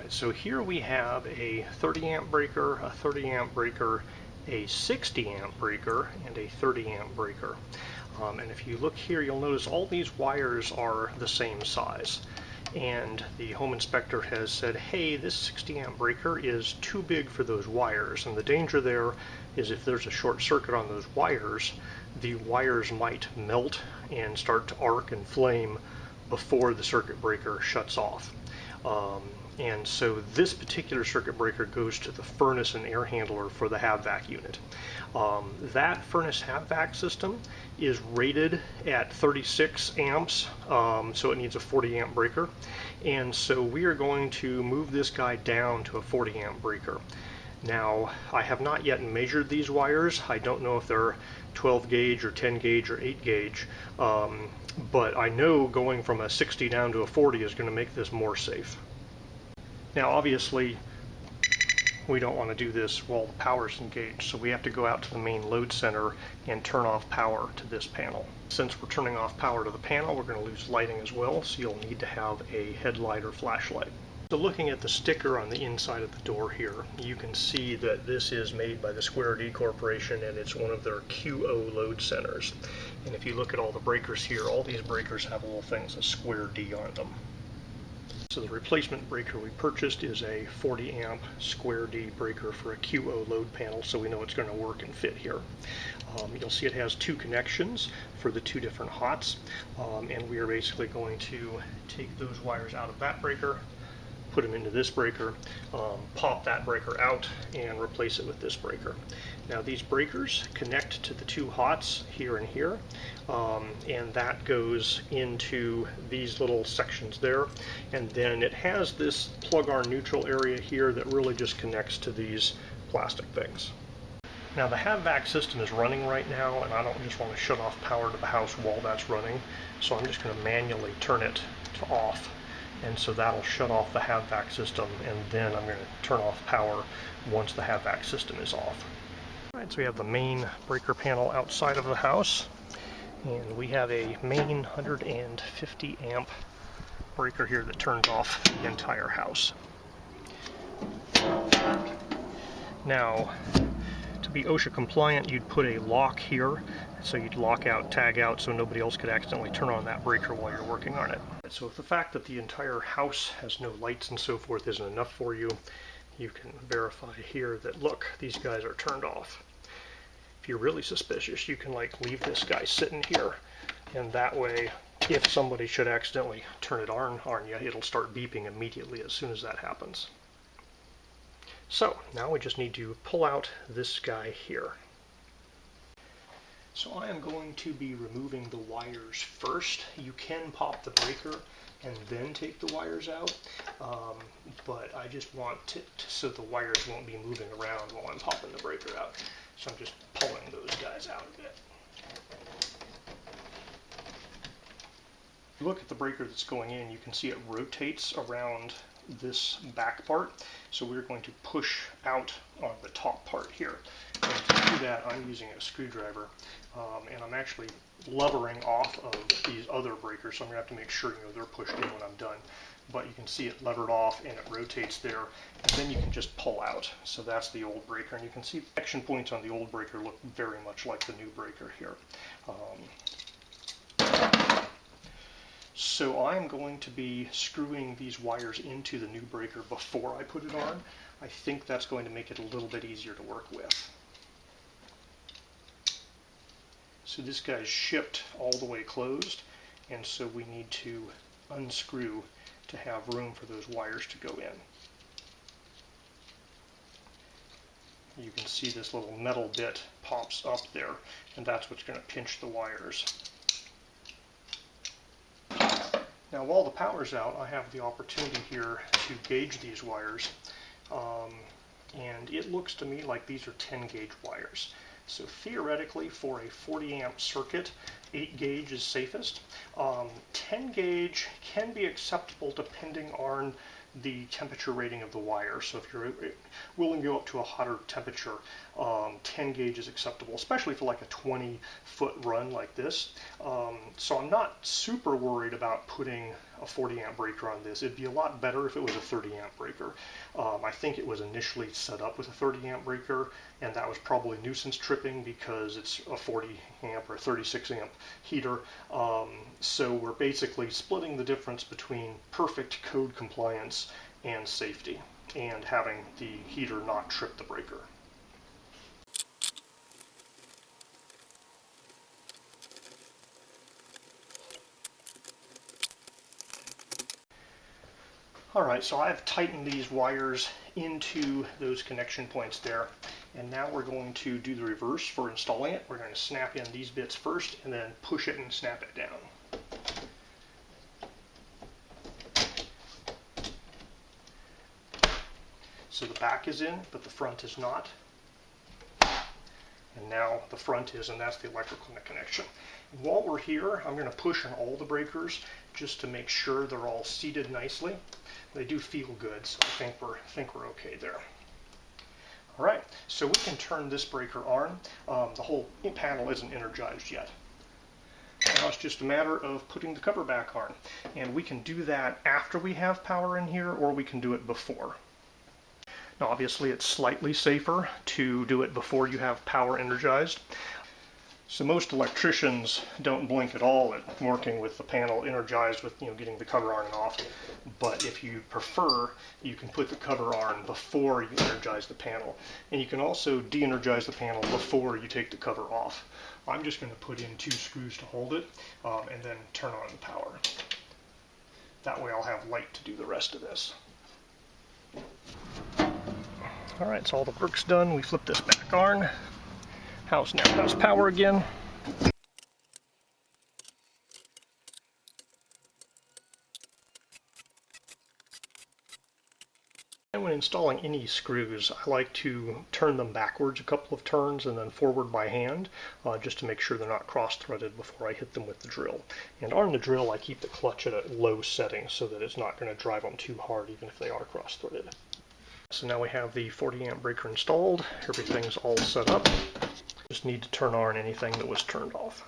Alright, so here we have a 30 amp breaker, a 30 amp breaker, a 60 amp breaker, and a 30 amp breaker. And if you look here, you'll notice all these wires are the same size. And the home inspector has said, hey, this 60 amp breaker is too big for those wires. And the danger there is if there's a short circuit on those wires, the wires might melt and start to arc and flame before the circuit breaker shuts off. And so this particular circuit breaker goes to the furnace and air handler for the HAVVAC unit. That furnace HAVVAC system is rated at 36 amps, so it needs a 40 amp breaker. And so we are going to move this guy down to a 40 amp breaker. Now, I have not yet measured these wires. I don't know if they're 12 gauge or 10 gauge or 8 gauge, but I know going from a 60 down to a 40 is going to make this more safe. Now obviously we don't want to do this while the power's engaged, so we have to go out to the main load center and turn off power to this panel. Since we're turning off power to the panel, we're going to lose lighting as well, so you'll need to have a headlight or flashlight. So looking at the sticker on the inside of the door here, you can see that this is made by the Square D Corporation and it's one of their QO load centers. And if you look at all the breakers here, all these breakers have little things, a Square D on them. So the replacement breaker we purchased is a 40 amp Square D breaker for a QO load panel, so we know it's going to work and fit here. You'll see it has two connections for the two different hots, and we are basically going to take those wires out of that breaker, put them into this breaker, pop that breaker out, and replace it with this breaker. Now these breakers connect to the two hots here and here, and that goes into these little sections there, and then it has this plug-arm neutral area here that really just connects to these plastic things. Now the HAVVAC system is running right now, and I don't just want to shut off power to the house while that's running, so I'm just going to manually turn it to off. And so that'll shut off the HAVVAC system, and then I'm going to turn off power once the HAVVAC system is off. Alright, so we have the main breaker panel outside of the house, and we have a main 150 amp breaker here that turns off the entire house. Now, to be OSHA compliant, you'd put a lock here, so you'd lock out, tag out, so nobody else could accidentally turn on that breaker while you're working on it. So if the fact that the entire house has no lights and so forth isn't enough for you, you can verify here that, look, these guys are turned off. If you're really suspicious, you can leave this guy sitting here, and that way, if somebody should accidentally turn it on you, it'll start beeping immediately as soon as that happens. So now we just need to pull out this guy here. So I am going to be removing the wires first. You can pop the breaker and then take the wires out, but I just want it so the wires won't be moving around while I'm popping the breaker out. So I'm just pulling those guys out a bit. If you look at the breaker that's going in, you can see it rotates around this back part, so we're going to push out on the top part here. And to do that, I'm using a screwdriver, and I'm actually levering off of these other breakers, so I'm going to have to make sure they're pushed in when I'm done. But you can see it levered off and it rotates there, and then you can just pull out. So that's the old breaker, and you can see the connection points on the old breaker look very much like the new breaker here. So I'm going to be screwing these wires into the new breaker before I put it on. I think that's going to make it a little bit easier to work with. So this guy's shipped all the way closed, and so we need to unscrew to have room for those wires to go in. You can see this little metal bit pops up there, and that's what's going to pinch the wires. Now while the power's out, I have the opportunity here to gauge these wires, and it looks to me like these are 10 gauge wires. So theoretically, for a 40 amp circuit, 8 gauge is safest. 10 gauge can be acceptable depending on the temperature rating of the wire. So if you're willing to go up to a hotter temperature, 10 gauge is acceptable, especially for like a 20-foot run like this. So I'm not super worried about putting a 40 amp breaker on this. It'd be a lot better if it was a 30 amp breaker. I think it was initially set up with a 30 amp breaker, and that was probably nuisance tripping because it's a 40 amp or 36 amp heater. So we're basically splitting the difference between perfect code compliance and safety, and having the heater not trip the breaker. Alright, so I've tightened these wires into those connection points there, and now we're going to do the reverse for installing it. We're going to snap in these bits first and then push it and snap it down. So the back is in, but the front is not. And now the front is, and that's the electrical connection. And while we're here, I'm going to push on all the breakers just to make sure they're all seated nicely. They do feel good, so I think we're okay there. All right, so we can turn this breaker on. The whole panel isn't energized yet. Now it's just a matter of putting the cover back on. And we can do that after we have power in here, or we can do it before. Now obviously it's slightly safer to do it before you have power energized. So most electricians don't blink at all at working with the panel energized with, getting the cover on and off. But if you prefer, you can put the cover on before you energize the panel. And you can also de-energize the panel before you take the cover off. I'm just going to put in 2 screws to hold it and then turn on the power. That way I'll have light to do the rest of this. Alright, so all the work's done. We flip this back on. House now has power again. And when installing any screws, I like to turn them backwards a couple of turns and then forward by hand, just to make sure they're not cross-threaded before I hit them with the drill. And on the drill, I keep the clutch at a low setting so that it's not going to drive them too hard even if they are cross-threaded. So now we have the 40 amp breaker installed. Everything's all set up. Just need to turn on anything that was turned off.